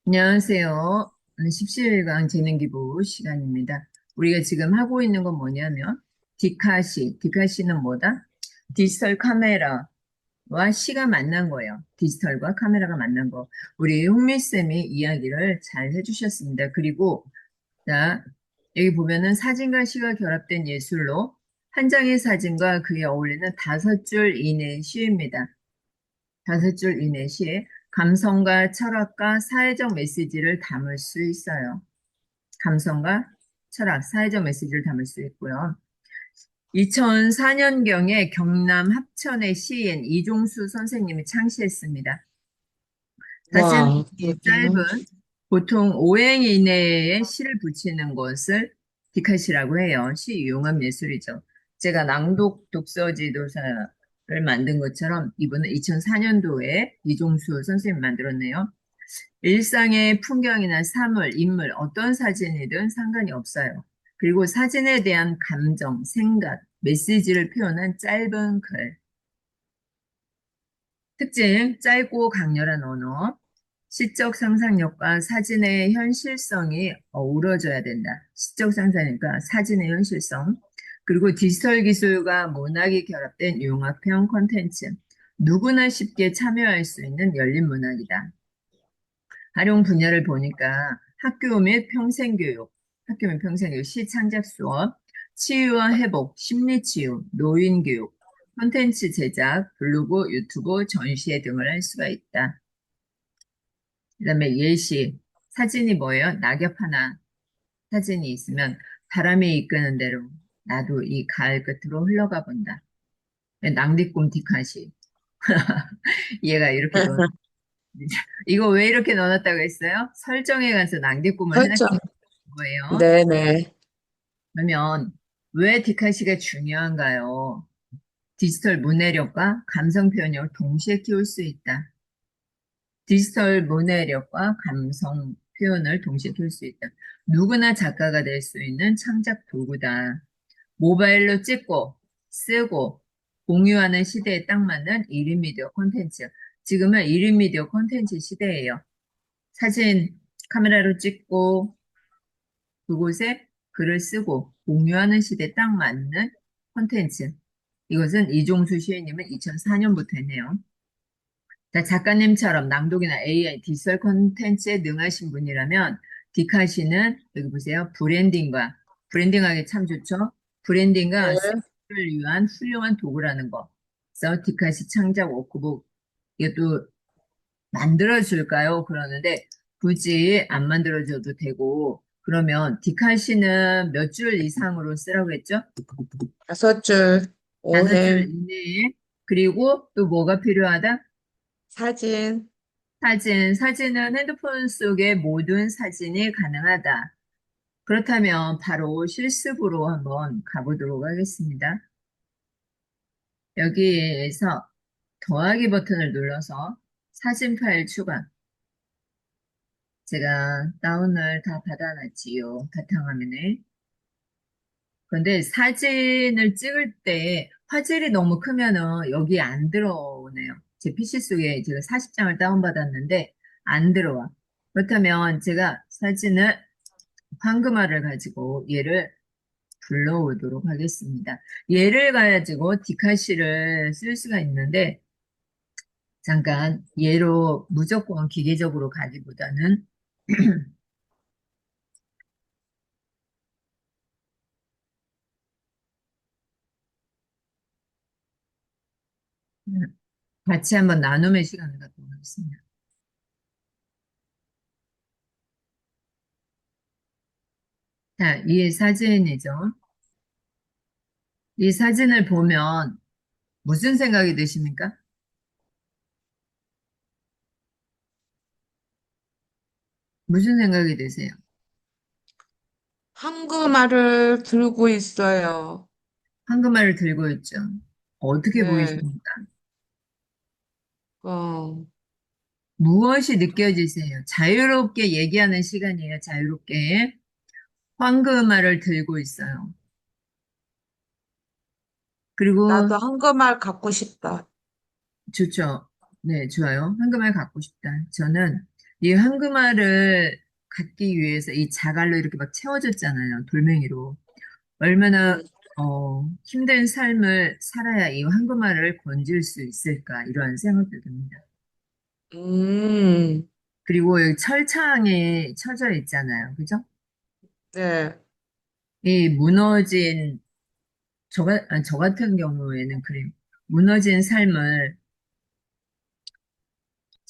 안녕하세요. 오늘 17강 재능기부 시간입니다. 우리가 지금 하고 있는 건 뭐냐면, 디카시는 뭐다? 디지털 카메라와 시가 만난 거예요. 디지털과 카메라가 만난 거. 우리 홍미쌤이 이야기를 잘 해주셨습니다. 그리고, 자, 여기 보면은 사진과 시가 결합된 예술로 한 장의 사진과 그에 어울리는 5줄 이내의 시입니다. 5줄 이내 시에 감성과 철학과 사회적 메시지를 담을 수 있어요. 감성과 철학, 사회적 메시지를 담을 수 있고요. 2004년경에 경남 합천의 시인 이종수 선생님이 창시했습니다. 사실은 와, 이 그렇구나. 짧은 보통 5행 이내에 시를 붙이는 것을 디카시라고 해요. 시 융합 예술이죠. 제가 낭독 독서 지도사를 만든 것처럼 이분은 2004년도에 이종수 선생님이 만들었네요. 일상의 풍경이나 사물, 인물, 어떤 사진이든 상관이 없어요. 그리고 사진에 대한 감정, 생각, 메시지를 표현한 짧은 글. 특징, 짧고 강렬한 언어. 시적 상상력과 사진의 현실성이 어우러져야 된다. 시적 상상력과 사진의 현실성. 그리고 디지털 기술과 문학이 결합된 융합형 콘텐츠. 누구나 쉽게 참여할 수 있는 열린 문학이다. 활용 분야를 보니까 학교 및 평생교육, 시창작 수업, 치유와 회복, 심리치유, 노인교육, 콘텐츠 제작, 블로그, 유튜브, 전시회 등을 할 수가 있다. 그다음에 예시, 사진이 뭐예요? 낙엽 하나 사진이 있으면 바람이 이끄는 대로 나도 이 가을 끝으로 흘러가 본다. 낭디꿈 디카시. 얘가 이렇게 이거 왜 이렇게 넣어놨다고 했어요? 설정에 가서 낭디꿈을 해놨기 설정. 거예요. 네네. 그러면 왜 디카시가 중요한가요? 디지털 문해력과 감성 표현력을 동시에 키울 수 있다. 디지털 문해력과 감성 표현을 동시에 키울 수 있다. 누구나 작가가 될 수 있는 창작 도구다. 모바일로 찍고 쓰고 공유하는 시대에 딱 맞는 1인 미디어 콘텐츠. 지금은 1인 미디어 콘텐츠 시대예요. 사진 카메라로 찍고 그곳에 글을 쓰고 공유하는 시대에 딱 맞는 콘텐츠. 이것은 이종수 시인님은 2004년부터 했네요. 자, 작가님처럼 낭독이나 AI, 디지털 콘텐츠에 능하신 분이라면 디카시는 여기 보세요. 브랜딩하기 참 좋죠. 브랜딩과 네. 세일을 위한 훌륭한 도구라는 거. 그래서 디카시 창작 워크북 이것도 만들어줄까요? 그러는데 굳이 안 만들어줘도 되고 그러면 디카시는 몇 줄 이상으로 쓰라고 했죠? 5줄, 5줄 오행, 이내에 그리고 또 뭐가 필요하다? 사진. 사진은 핸드폰 속의 모든 사진이 가능하다. 그렇다면 바로 실습으로 한번 가보도록 하겠습니다. 여기에서 더하기 버튼을 눌러서 사진 파일 추가. 제가 다운을 다 받아놨지요. 바탕화면에. 그런데 사진을 찍을 때 화질이 너무 크면은 여기 안 들어오네요. 제 PC 속에 제가 40장을 다운받았는데 안 들어와. 그렇다면 제가 사진을 황금알을 가지고 얘를 불러오도록 하겠습니다. 얘를 가지고 디카시를 쓸 수가 있는데 잠깐 얘로 무조건 기계적으로 가기보다는 같이 한번 나눔의 시간을 갖도록 하겠습니다. 자, 이 사진이죠. 이 사진을 보면 무슨 생각이 드십니까? 무슨 생각이 드세요? 황금알을 들고 있어요. 황금알을 들고 있죠. 어떻게 네. 보이십니까? 어, 무엇이 느껴지세요? 자유롭게 얘기하는 시간이에요. 자유롭게. 황금알을 들고 있어요. 그리고 나도 황금알 갖고 싶다. 좋죠. 네, 좋아요. 황금알 갖고 싶다. 저는 이 황금알을 갖기 위해서 이 자갈로 이렇게 막 채워줬잖아요. 돌멩이로. 얼마나 힘든 삶을 살아야 이 황금알을 건질 수 있을까 이런 생각도 듭니다. 음, 그리고 여기 철창에 쳐져 있잖아요. 그죠? 네, 이 무너진 저 같은 경우에는 그래요. 무너진 삶을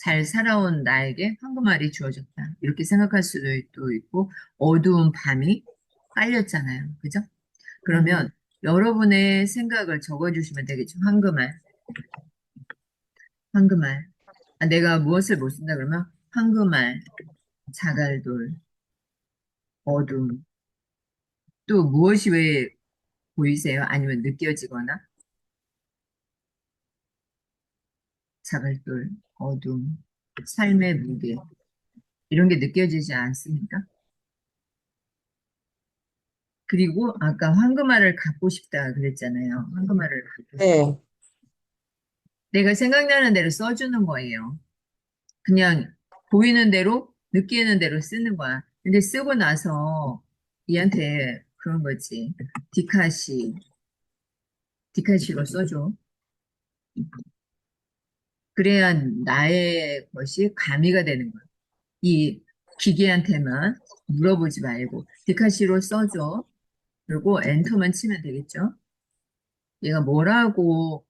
잘 살아온 나에게 황금알이 주어졌다. 이렇게 생각할 수도 또 있고 어두운 밤이 깔렸잖아요. 그죠? 그러면 음, 여러분의 생각을 적어주시면 되겠죠. 황금알, 황금알. 아, 내가 무엇을 못 쓴다 그러면 황금알, 자갈돌, 어둠. 또 무엇이 왜 보이세요? 아니면 느껴지거나 자갈돌, 어둠, 삶의 무게 이런 게 느껴지지 않습니까? 그리고 아까 황금알을 갖고 싶다 그랬잖아요. 황금알을 갖고 싶다. 네, 내가 생각나는 대로 써주는 거예요. 그냥 보이는 대로, 느끼는 대로 쓰는 거야. 근데 쓰고 나서 얘한테 그런 거지. 디카시, 디카시로 써줘. 그래야 나의 것이 가미가 되는 거야. 이 기계한테만 물어보지 말고 디카시로 써줘. 그리고 엔터만 치면 되겠죠. 얘가 뭐라고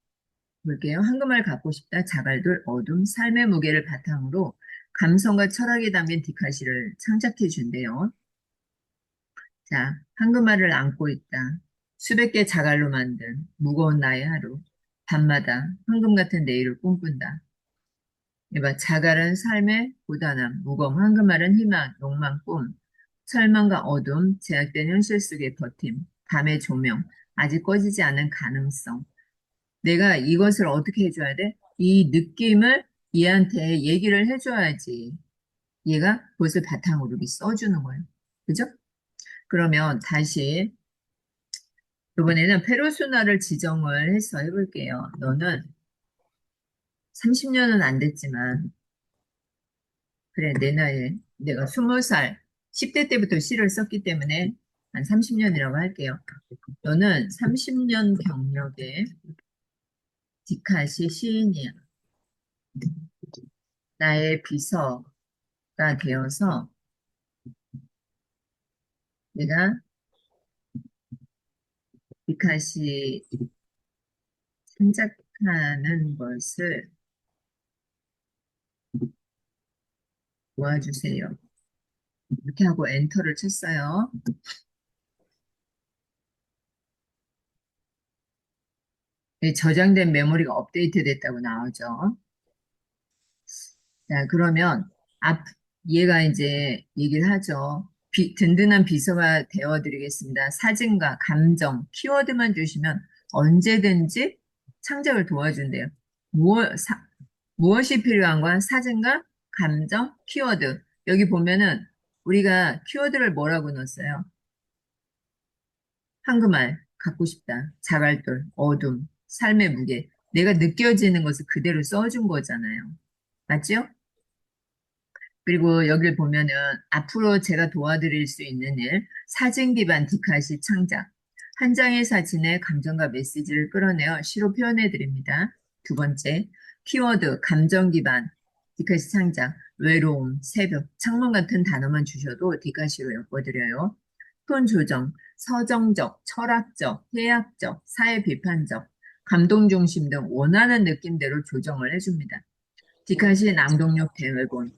볼게요. 황금알 갖고 싶다. 자갈돌 어둠 삶의 무게를 바탕으로 감성과 철학이 담긴 디카시를 창작해 준대요. 자, 황금알을 안고 있다. 수백 개 자갈로 만든 무거운 나의 하루. 밤마다 황금 같은 내일을 꿈꾼다. 이봐, 자갈은 삶의 고단함, 무거움, 황금알은 희망, 욕망, 꿈, 절망과 어둠, 제약된 현실 속의 버팀, 밤의 조명, 아직 꺼지지 않은 가능성. 내가 이것을 어떻게 해줘야 돼? 이 느낌을 얘한테 얘기를 해줘야지. 얘가 그것을 바탕으로 이렇게 써주는 거예요. 그죠? 그러면 다시 이번에는 페르소나를 지정을 해서 해볼게요. 너는 30년은 안 됐지만 그래 내 나이에 내가 20살 10대 때부터 시를 썼기 때문에 한 30년이라고 할게요. 너는 30년 경력의 디카시 시인이야. 나의 비서가 되어서 내가 디카시 창작하는 것을 도와주세요. 이렇게 하고 엔터를 쳤어요. 이 저장된 메모리가 업데이트 됐다고 나오죠. 자, 그러면 얘가 이제 얘기를 하죠. 든든한 비서가 되어드리겠습니다. 사진과 감정, 키워드만 주시면 언제든지 창작을 도와준대요. 무엇이 필요한 거야? 사진과 감정, 키워드. 여기 보면은 우리가 키워드를 뭐라고 넣었어요? 황금알, 갖고 싶다. 자갈돌, 어둠, 삶의 무게. 내가 느껴지는 것을 그대로 써준 거잖아요. 맞죠? 그리고 여기를 보면은 앞으로 제가 도와드릴 수 있는 일, 사진 기반 디카시 창작. 한 장의 사진에 감정과 메시지를 끌어내어 시로 표현해 드립니다. 두 번째, 키워드, 감정 기반 디카시 창작. 외로움, 새벽, 창문 같은 단어만 주셔도 디카시로 엮어드려요. 톤 조정, 서정적, 철학적, 해학적, 사회 비판적, 감동 중심 등 원하는 느낌대로 조정을 해줍니다. 디카시 낭독력 대회본,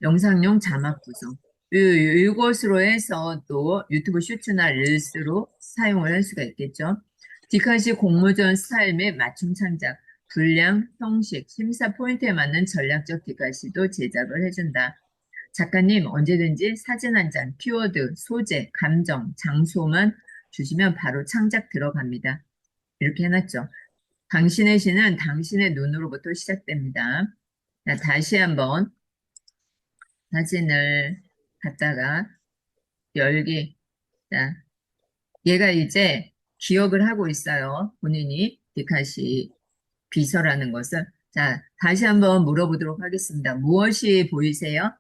영상용 자막 구성. 이것으로 해서 또 유튜브 슈츠나 릴스로 사용을 할 수가 있겠죠. 디카시 공모전 스타일 및 맞춤 창작, 분량, 형식, 심사 포인트에 맞는 전략적 디카시도 제작을 해준다. 작가님 언제든지 사진 한 장, 키워드, 소재, 감정, 장소만 주시면 바로 창작 들어갑니다. 이렇게 해놨죠. 당신의 시는 당신의 눈으로부터 시작됩니다. 자, 다시 한번 사진을 갖다가 열기. 자, 얘가 이제 기억을 하고 있어요. 본인이 디카시 비서라는 것을. 자, 다시 한번 물어보도록 하겠습니다. 무엇이 보이세요?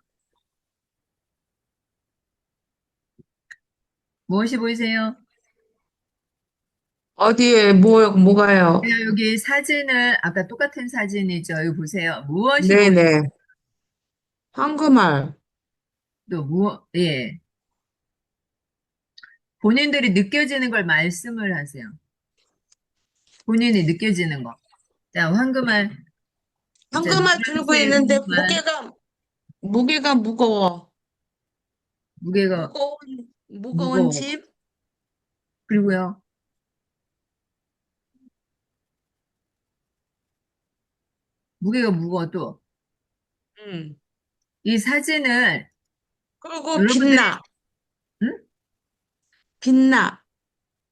무엇이 보이세요? 어디에, 뭐가요? 그냥 여기 사진을, 아까 똑같은 사진이죠. 여기 보세요. 무엇이 보이, 네네. 황금알. 또 예. 본인들이 느껴지는 걸 말씀을 하세요. 본인이 느껴지는 거. 자, 황금알. 자, 황금알 들고 노란색 있는데 황금알. 무게가 무거워. 무게가 무거운 무거워. 집? 그리고요, 무게가 무거워도 음. 이 사진을 그리고 여러분들이, 빛나. 응? 빛나.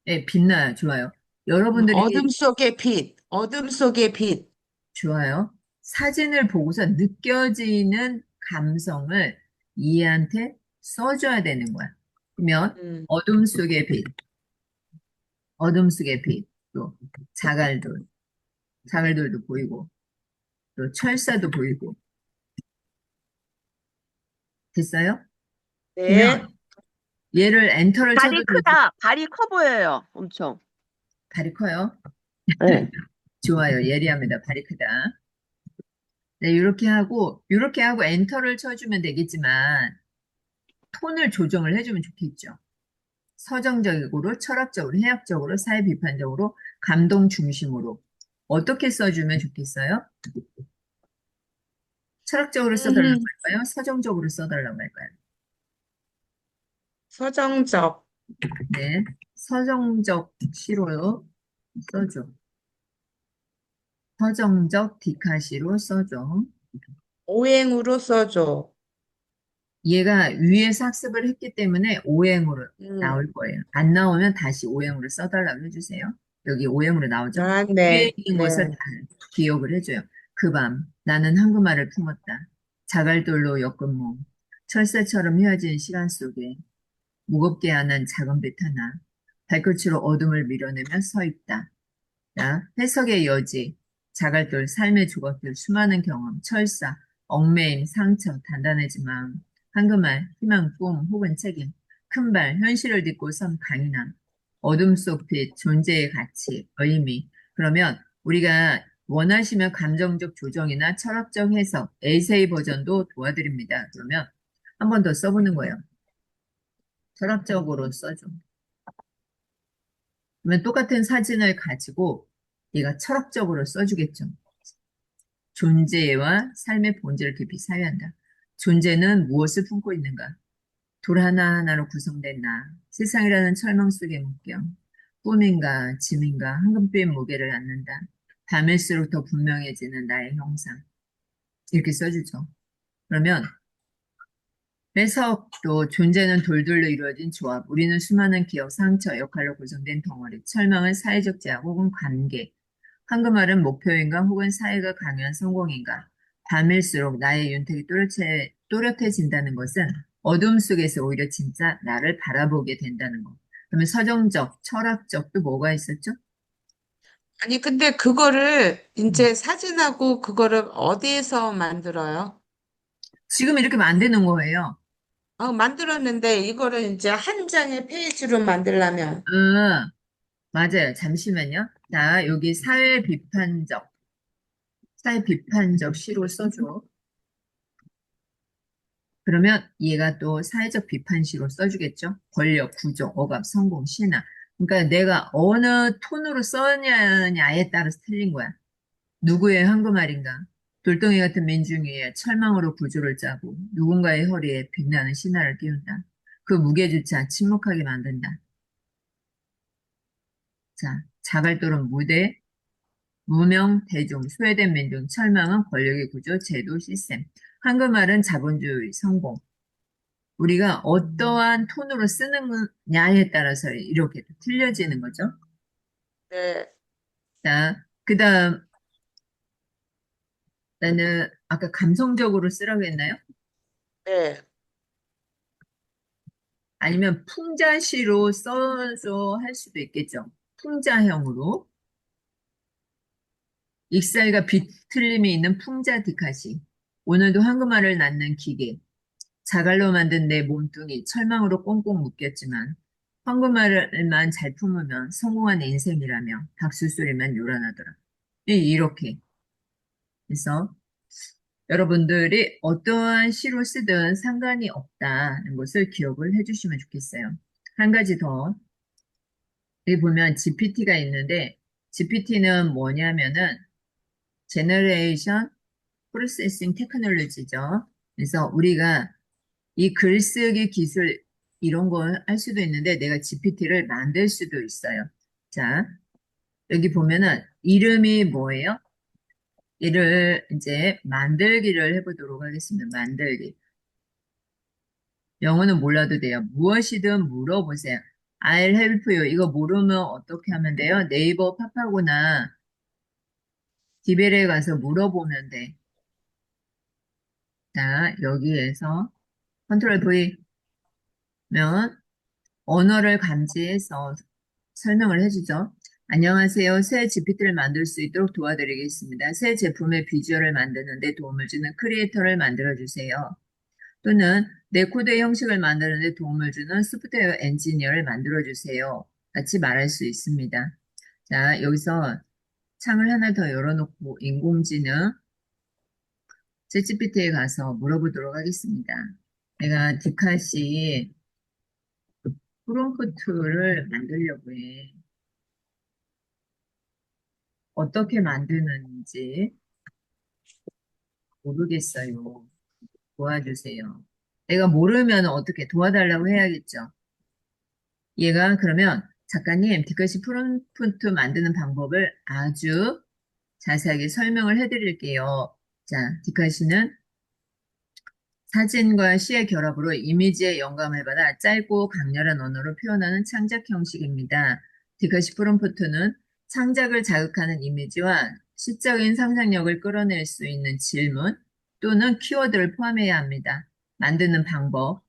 예, 빛나요. 좋아요. 여러분들이 어둠 속의 빛. 어둠 속의 빛. 좋아요. 사진을 보고서 느껴지는 감성을 얘한테 써줘야 되는 거야. 그러면 음. 어둠 속의 빛, 어둠 속의 빛, 또 자갈돌, 자갈돌도 보이고, 또 철사도 보이고, 됐어요? 그러면 네. 얘를 엔터를 쳐도 발이 되지. 크다. 발이 커 보여요. 엄청. 발이 커요. 네. 좋아요. 예리합니다. 발이 크다. 네, 이렇게 하고 엔터를 쳐주면 되겠지만, 톤을 조정을 해주면 좋겠죠. 서정적으로, 철학적으로, 해학적으로, 사회 비판적으로, 감동 중심으로. 어떻게 써주면 좋겠어요? 철학적으로 써달라고 음. 할까요? 서정적으로 써달라고 할까요? 서정적. 네. 서정적 시로 써줘. 서정적 디카시로 써줘. 오행으로 써줘. 얘가 위에서 학습을 했기 때문에 오행으로 음. 나올 거예요. 안 나오면 다시 오행으로 써달라고 해주세요. 여기 오행으로 나오죠? 아, 위에 네. 있는 네. 것을 다 기억을 해줘요. 그 밤 나는 한구말을 품었다. 자갈돌로 엮은 몸, 철새처럼 휘어진 시간 속에 무겁게 안은 작은 배 하나, 발끝으로 어둠을 밀어내며 서 있다. 자, 해석의 여지, 자갈돌, 삶의 조각들, 수많은 경험, 철사, 얽매임, 상처, 단단해지만 한금알, 희망, 꿈, 혹은 책임, 큰발, 현실을 딛고 선 강인함, 어둠 속 빛, 존재의 가치, 의미. 그러면 우리가 원하시면 감정적 조정이나 철학적 해석, 에세이 버전도 도와드립니다. 그러면 한 번 더 써보는 거예요. 철학적으로 써줘. 그러면 똑같은 사진을 가지고 얘가 철학적으로 써주겠죠. 존재와 삶의 본질을 깊이 사유한다. 존재는 무엇을 품고 있는가? 돌 하나하나로 구성된 나, 세상이라는 철망 속의 물경, 꿈인가 짐인가 황금빛 무게를 안는다. 밤일수록 더 분명해지는 나의 형상. 이렇게 써주죠. 그러면 해석도 존재는 돌들로 이루어진 조합, 우리는 수많은 기억, 상처, 역할로 구성된 덩어리, 철망은 사회적 제약 혹은 관계, 황금알은 목표인가 혹은 사회가 강요한 성공인가. 밤일수록 나의 윤택이 또렷해진다는 것은 어둠 속에서 오히려 진짜 나를 바라보게 된다는 것. 그러면 서정적, 철학적도 뭐가 있었죠? 아니, 근데 그거를 음. 이제 사진하고 그거를 어디에서 만들어요? 지금 이렇게 만드는 거예요. 만들었는데 이거를 이제 한 장의 페이지로 만들려면, 맞아요. 잠시만요. 자, 여기 사회 비판적 시로 써줘. 그러면 얘가 또 사회적 비판시로 써주겠죠? 권력, 구조, 억압, 성공, 신화. 그러니까 내가 어느 톤으로 써냐에 따라서 틀린 거야. 누구의 황금알인가? 돌덩이 같은 민중위에 철망으로 구조를 짜고 누군가의 허리에 빛나는 신화를 띄운다. 그 무게조차 침묵하게 만든다. 자, 자갈돌은 무대, 무명, 대중, 소외된 민중, 철망은 권력의 구조, 제도, 시스템. 황금알은 자본주의, 성공. 우리가 어떠한 톤으로 쓰느냐에 따라서 이렇게 틀려지는 거죠. 네, 자, 그 다음, 나는 아까 감성적으로 쓰라고 했나요? 네, 아니면 풍자시로 써서 할 수도 있겠죠. 풍자형으로. 익살과 비틀림이 있는 풍자 디카시. 오늘도 황금알을 낳는 기계. 자갈로 만든 내 몸뚱이 철망으로 꽁꽁 묶였지만 한국말만 잘 품으면 성공한 인생이라며 박수소리만 요란하더라. 이렇게. 그래서 여러분들이 어떠한 시로 쓰든 상관이 없다는 것을 기억을 해주시면 좋겠어요. 한 가지 더. 여기 보면 GPT가 있는데 GPT는 뭐냐면은 Generation Processing Technology죠. 그래서 우리가 이 글쓰기 기술 이런 걸 할 수도 있는데 내가 GPT를 만들 수도 있어요. 자, 여기 보면은 이름이 뭐예요? 이를 이제 만들기를 해보도록 하겠습니다. 만들기. 영어는 몰라도 돼요. 무엇이든 물어보세요. I'll help you. 이거 모르면 어떻게 하면 돼요? 네이버 파파고나 디벨에 가서 물어보면 돼. 자, 여기에서 컨트롤 V면 언어를 감지해서 설명을 해주죠. 안녕하세요. 새 GPT를 만들 수 있도록 도와드리겠습니다. 새 제품의 비주얼을 만드는 데 도움을 주는 크리에이터를 만들어주세요. 또는 내 코드의 형식을 만드는 데 도움을 주는 소프트웨어 엔지니어를 만들어주세요. 같이 말할 수 있습니다. 자, 여기서 창을 하나 더 열어놓고 인공지능 챗GPT에 가서 물어보도록 하겠습니다. 내가 디카시 프롬프트를 만들려고 해. 어떻게 만드는지 모르겠어요. 도와주세요. 내가 모르면 어떻게 도와달라고 해야겠죠. 얘가 그러면 작가님, 디카시 프롬프트 만드는 방법을 아주 자세하게 설명을 해드릴게요. 자, 디카시는 사진과 시의 결합으로 이미지의 영감을 받아 짧고 강렬한 언어로 표현하는 창작 형식입니다. 디카시 프롬프트는 창작을 자극하는 이미지와 시적인 상상력을 끌어낼 수 있는 질문 또는 키워드를 포함해야 합니다. 만드는 방법.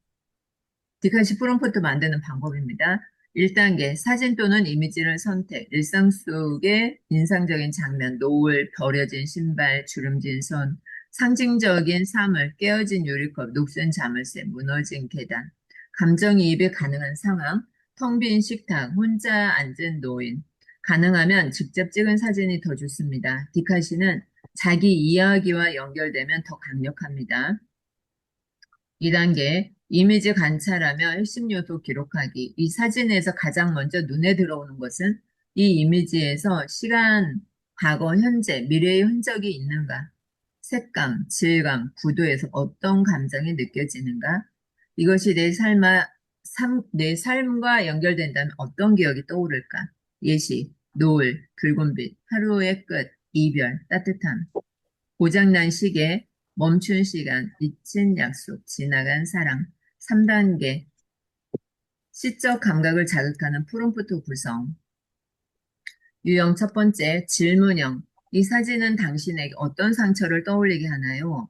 디카시 프롬프트 만드는 방법입니다. 1단계, 사진 또는 이미지를 선택. 일상 속의 인상적인 장면, 노을, 버려진 신발, 주름진 손, 상징적인 사물, 깨어진 유리컵, 녹슨 자물쇠, 무너진 계단, 감정이입이 가능한 상황, 텅 빈 식탁, 혼자 앉은 노인. 가능하면 직접 찍은 사진이 더 좋습니다. 디카시는 자기 이야기와 연결되면 더 강력합니다. 2단계, 이미지 관찰하며 핵심 요소 기록하기. 이 사진에서 가장 먼저 눈에 들어오는 것은 이 이미지에서 시간, 과거, 현재, 미래의 흔적이 있는가? 색감, 질감, 구도에서 어떤 감정이 느껴지는가? 이것이 내 삶과 연결된다면 어떤 기억이 떠오를까? 예시, 노을, 붉은빛, 하루의 끝, 이별, 따뜻함. 고장난 시계, 멈춘 시간, 잊힌 약속, 지나간 사랑. 3단계, 시적 감각을 자극하는 프롬프트 구성. 유형 첫 번째, 질문형. 이 사진은 당신에게 어떤 상처를 떠올리게 하나요?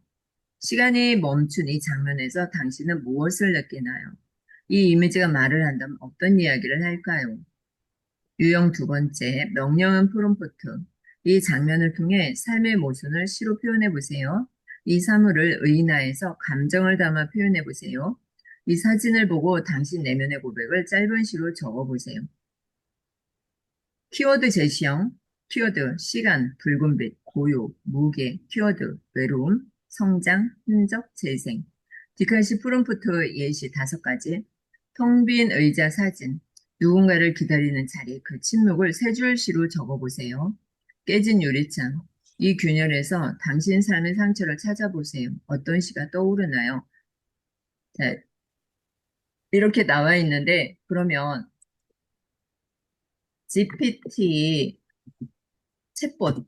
시간이 멈춘 이 장면에서 당신은 무엇을 느끼나요? 이 이미지가 말을 한다면 어떤 이야기를 할까요? 유형 두 번째, 명령은 프롬프트. 이 장면을 통해 삶의 모순을 시로 표현해 보세요. 이 사물을 의인화해서 감정을 담아 표현해 보세요. 이 사진을 보고 당신 내면의 고백을 짧은 시로 적어 보세요. 키워드 제시형, 키워드, 시간, 붉은빛, 고요, 무게, 키워드, 외로움, 성장, 흔적, 재생. 디카시 프롬프트 예시 5가지. 텅 빈 의자 사진. 누군가를 기다리는 자리, 그 침묵을 세 줄시로 적어보세요. 깨진 유리창. 이 균열에서 당신 삶의 상처를 찾아보세요. 어떤 시가 떠오르나요? 자, 이렇게 나와 있는데, 그러면 GPT 챗봇,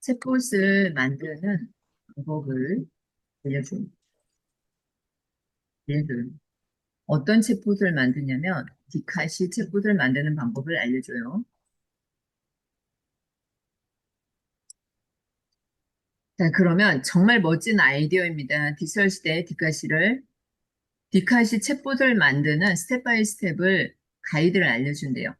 챗봇을 만드는 방법을 알려줘요. 얘들 어떤 챗봇을 만드냐면 디카시 챗봇을 만드는 방법을 알려줘요. 자, 그러면 정말 멋진 아이디어입니다. 디지털 시대의 디카시 챗봇을 만드는 스텝 바이 스텝을 가이드를 알려준대요.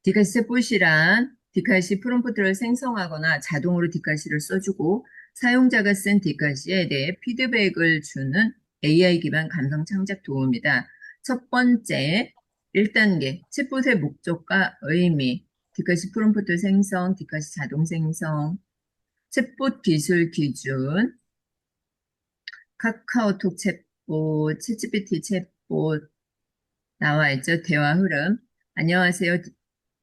디카시 챗봇이란 디카시 프롬프트를 생성하거나 자동으로 디카시를 써주고 사용자가 쓴 디카시에 대해 피드백을 주는 AI 기반 감성 창작 도구입니다. 첫 번째, 1단계, 챗봇의 목적과 의미, 디카시 프롬프트 생성, 디카시 자동 생성, 챗봇 기술 기준, 카카오톡 챗봇, 챗GPT 챗봇 나와 있죠. 대화 흐름. 안녕하세요.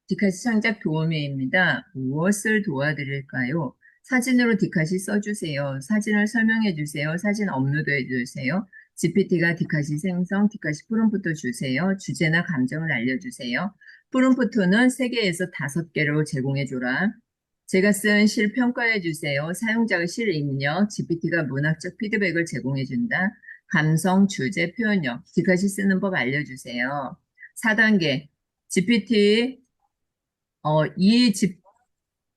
디카시 창작 도우미입니다. 무엇을 도와드릴까요? 사진으로 디카시 써주세요. 사진을 설명해 주세요. 사진 업로드해 주세요. GPT가 디카시 생성, 디카시 프롬프트 주세요. 주제나 감정을 알려주세요. 프롬프트는 3개에서 5개로 제공해 줘라. 제가 쓴 실 평가해 주세요. 사용자의 실 입력, GPT가 문학적 피드백을 제공해 준다. 감성, 주제, 표현력, 디카시 쓰는 법 알려주세요. 4단계, GPT 이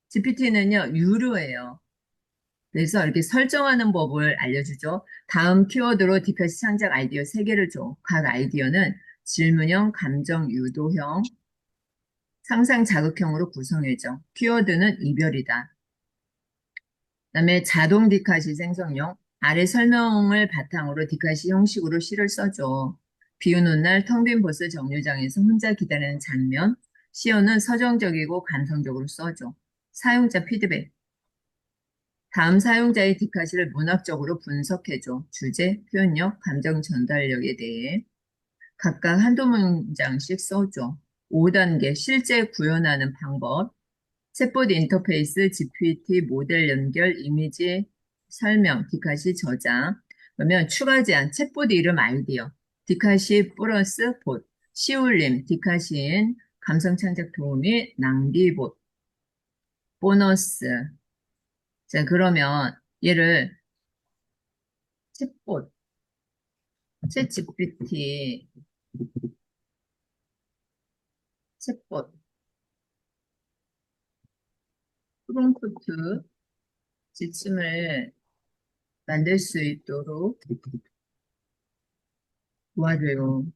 GPT는요, 유료예요. 그래서 이렇게 설정하는 법을 알려주죠. 다음 키워드로 디카시 창작 아이디어 3개를 줘. 각 아이디어는 질문형, 감정 유도형, 상상 자극형으로 구성해줘. 키워드는 이별이다. 그다음에 자동 디카시 생성용. 아래 설명을 바탕으로 디카시 형식으로 시를 써줘. 비 오는 날 텅 빈 버스 정류장에서 혼자 기다리는 장면. 시어는 서정적이고 감성적으로 써줘. 사용자 피드백. 다음 사용자의 디카시를 문학적으로 분석해줘. 주제, 표현력, 감정 전달력에 대해 각각 한두 문장씩 써줘. 5단계 실제 구현하는 방법. 챗봇 인터페이스, GPT, 모델 연결, 이미지 설명, 디카시 저장. 그러면 추가 제한, 챗봇 이름 아이디어, 디카시 플러스 봇, 시울림, 디카시인, 감성 창작 도우미, 낭비봇, 보너스. 자, 그러면 얘를 챗봇, 챗 GPT, 챗봇, 프롬프트 지침을 만들 수 있도록 도와줘요.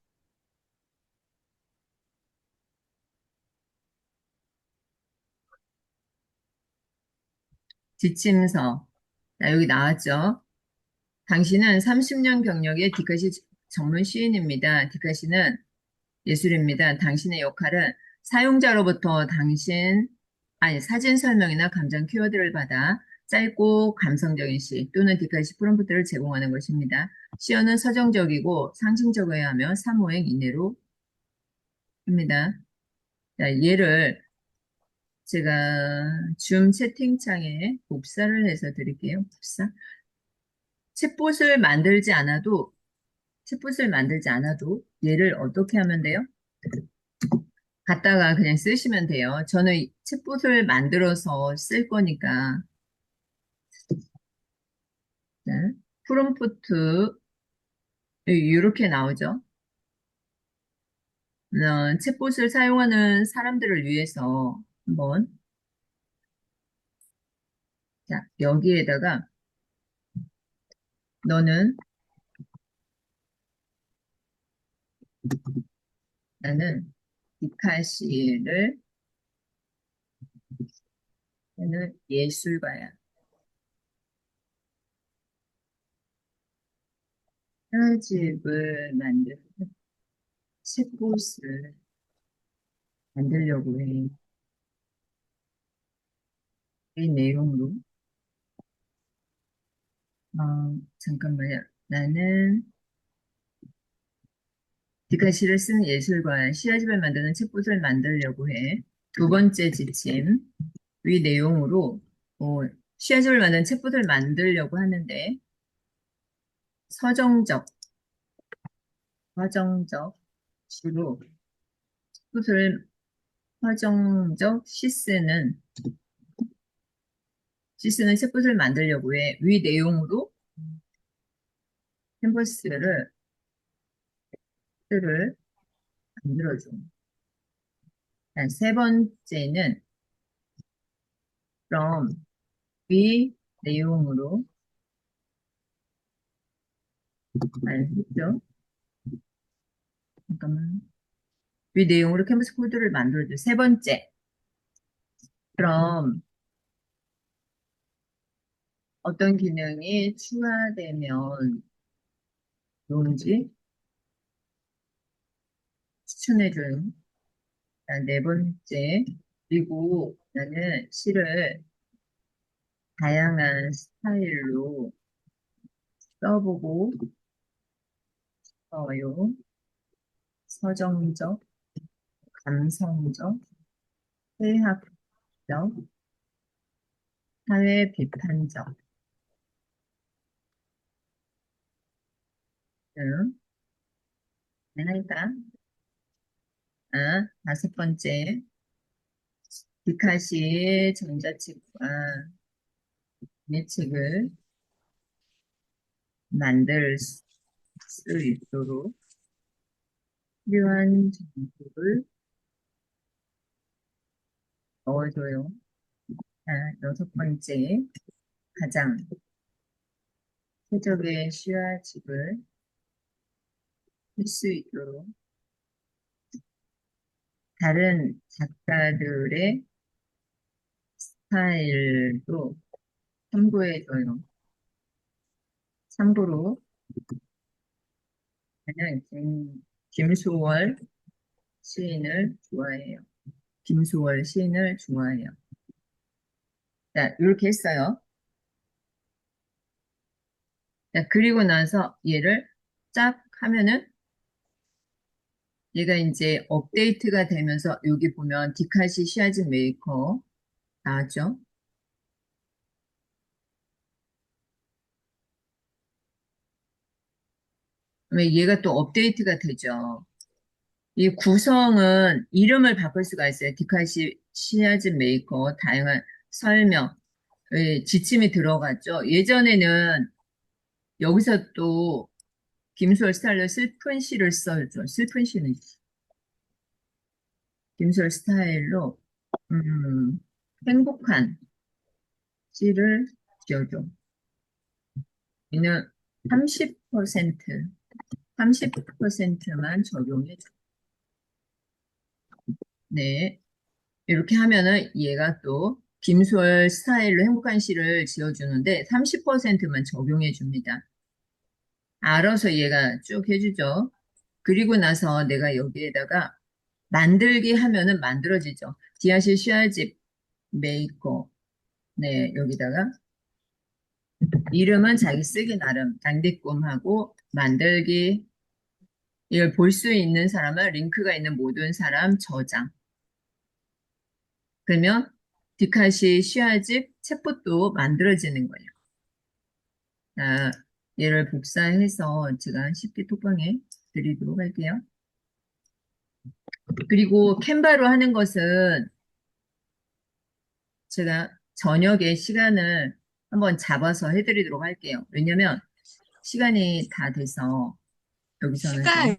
지침서. 자, 여기 나왔죠? 당신은 30년 경력의 디카시 전문 시인입니다. 디카시는 예술입니다. 당신의 역할은 사용자로부터 사진 설명이나 감정 키워드를 받아 짧고 감성적인 시 또는 디카시 프롬프트를 제공하는 것입니다. 시어는 서정적이고 상징적이어야 하며 사무행 이내로 합니다. 자, 얘를 제가 줌 채팅창에 복사를 해서 드릴게요. 복사. 챗봇을 만들지 않아도 얘를 어떻게 하면 돼요? 갖다가 그냥 쓰시면 돼요. 저는 챗봇을 만들어서 쓸 거니까. 네. 프롬프트 이렇게 나오죠. 챗봇을 사용하는 사람들을 위해서 한번 자, 여기에다가 너는 나는 디카시를 나는 예술가야. 편집을 만들고 챗봇을 만들려고 해. 이 내용으로 잠깐만요. 나는 디카시를 쓴 예술가야. 시야집을 만드는 책봇을 만들려고 해. 두 번째 지침. 위 내용으로 어, 시야집을 만드는 책봇을 만들려고 하는데 서정적, 서정적 주로 책봇을 서정적 시스는 책봇을 만들려고 해. 위 내용으로 캔버스를 만들어줘. 세 번째는 그럼 위 내용으로 했죠. 잠깐만. 위 내용으로 캔버스 코드를 만들어줘. 세 번째, 그럼 어떤 기능이 추가되면 좋은지 추천해줘요. 자, 네 번째. 그리고 나는 시를 다양한 스타일로 써보고 싶어요. 서정적, 감성적, 회학적, 사회 비판적 등 하니까 다섯 번째. 디카시 전자책과 매책을 만들 수 있도록 필요한 정보를 넣어줘요. 자, 여섯 번째. 가장 최적의 시와집을 할 수 있도록 다른 작가들의 스타일도 참고해줘요. 참고로 저는 김소월 시인을 좋아해요. 김소월 시인을 좋아해요. 자, 이렇게 했어요. 자, 그리고 나서 얘를 쫙 하면은 얘가 이제 업데이트가 되면서 여기 보면 디카시 시아즈 메이커 나왔죠? 그러면 얘가 또 업데이트가 되죠. 이 구성은 이름을 바꿀 수가 있어요. 디카시 시아즈 메이커 다양한 설명, 지침이 들어갔죠. 예전에는 여기서 또 김소월 스타일로 슬픈 시를 써줘. 슬픈 시는 김소월 스타일로 행복한 시를 지어줘. 얘는 30%, 30%만 적용해줘. 네. 이렇게 하면은 얘가 또 김소월 스타일로 행복한 시를 지어주는데 30%만 적용해 줍니다. 알아서 얘가 쭉 해주죠. 그리고 나서 내가 여기에다가 만들기 하면은 만들어지죠. 디아시 시아집 메이커. 네, 여기다가 이름은 자기 쓰기 나름 장디꿈하고 만들기 이걸 볼 수 있는 사람은 링크가 있는 모든 사람 저장. 그러면 디카시 시아집 챗봇도 만들어지는 거예요. 자, 얘를 복사해서 제가 쉽게 톡방에 드리도록 할게요. 그리고 캔바로 하는 것은 제가 저녁에 시간을 한번 잡아서 해드리도록 할게요. 왜냐면 시간이 다 돼서 여기서는 좀 시간